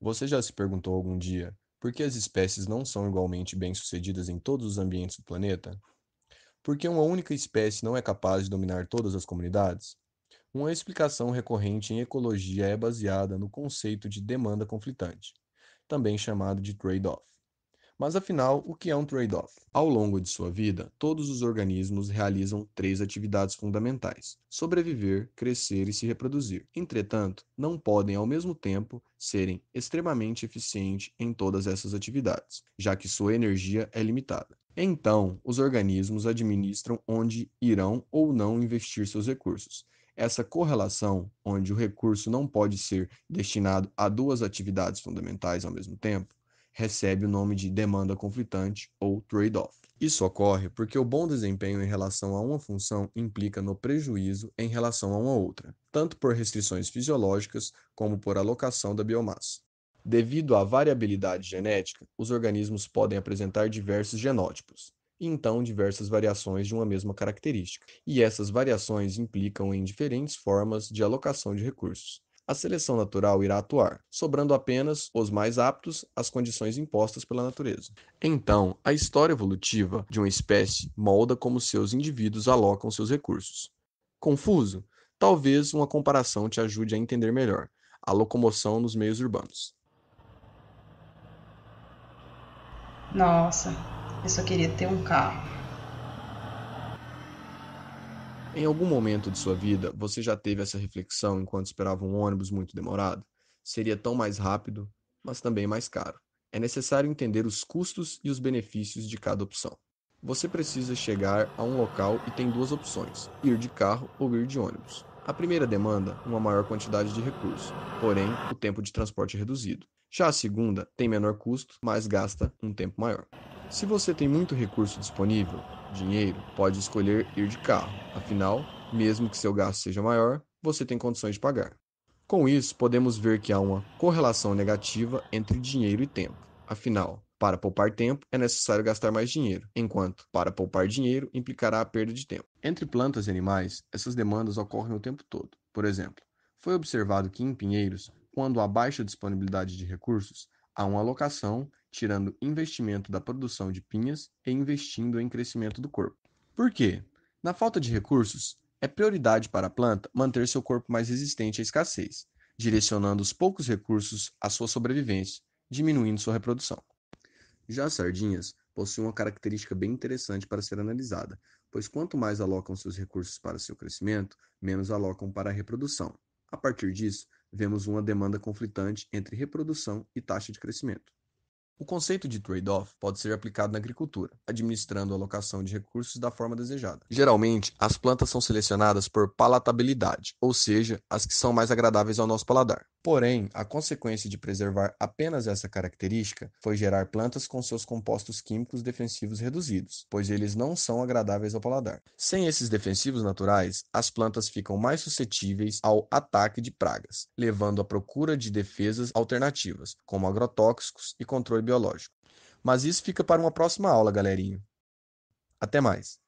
Você já se perguntou algum dia por que as espécies não são igualmente bem-sucedidas em todos os ambientes do planeta? Por que uma única espécie não é capaz de dominar todas as comunidades? Uma explicação recorrente em ecologia é baseada no conceito de demanda conflitante, também chamado de trade-off. Mas afinal, o que é um trade-off? Ao longo de sua vida, todos os organismos realizam três atividades fundamentais: sobreviver, crescer e se reproduzir. Entretanto, não podem ao mesmo tempo serem extremamente eficientes em todas essas atividades, já que sua energia é limitada. Então, os organismos administram onde irão ou não investir seus recursos. Essa correlação, onde o recurso não pode ser destinado a duas atividades fundamentais ao mesmo tempo, recebe o nome de demanda conflitante ou trade-off. Isso ocorre porque o bom desempenho em relação a uma função implica no prejuízo em relação a uma outra, tanto por restrições fisiológicas como por alocação da biomassa. Devido à variabilidade genética, os organismos podem apresentar diversos genótipos, e então diversas variações de uma mesma característica, e essas variações implicam em diferentes formas de alocação de recursos. A seleção natural irá atuar, sobrando apenas os mais aptos às condições impostas pela natureza. Então, a história evolutiva de uma espécie molda como seus indivíduos alocam seus recursos. Confuso? Talvez uma comparação te ajude a entender melhor a locomoção nos meios urbanos. Nossa, eu só queria ter um carro. Em algum momento de sua vida, você já teve essa reflexão enquanto esperava um ônibus muito demorado? Seria tão mais rápido, mas também mais caro. É necessário entender os custos e os benefícios de cada opção. Você precisa chegar a um local e tem duas opções: ir de carro ou ir de ônibus. A primeira demanda uma maior quantidade de recursos, porém o tempo de transporte é reduzido. Já a segunda tem menor custo, mas gasta um tempo maior. Se você tem muito recurso disponível, dinheiro, pode escolher ir de carro. Afinal, mesmo que seu gasto seja maior, você tem condições de pagar. Com isso, podemos ver que há uma correlação negativa entre dinheiro e tempo. Afinal, para poupar tempo é necessário gastar mais dinheiro, enquanto para poupar dinheiro implicará a perda de tempo. Entre plantas e animais, essas demandas ocorrem o tempo todo. Por exemplo, foi observado que em pinheiros, quando há baixa disponibilidade de recursos, há uma alocação, tirando investimento da produção de pinhas e investindo em crescimento do corpo. Por quê? Na falta de recursos, é prioridade para a planta manter seu corpo mais resistente à escassez, direcionando os poucos recursos à sua sobrevivência, diminuindo sua reprodução. Já as sardinhas possuem uma característica bem interessante para ser analisada, pois quanto mais alocam seus recursos para seu crescimento, menos alocam para a reprodução. A partir disso, vemos uma demanda conflitante entre reprodução e taxa de crescimento. O conceito de trade-off pode ser aplicado na agricultura, administrando a alocação de recursos da forma desejada. Geralmente, as plantas são selecionadas por palatabilidade, ou seja, as que são mais agradáveis ao nosso paladar. Porém, a consequência de preservar apenas essa característica foi gerar plantas com seus compostos químicos defensivos reduzidos, pois eles não são agradáveis ao paladar. Sem esses defensivos naturais, as plantas ficam mais suscetíveis ao ataque de pragas, levando à procura de defesas alternativas, como agrotóxicos e controle biológico. Mas isso fica para uma próxima aula, galerinha. Até mais!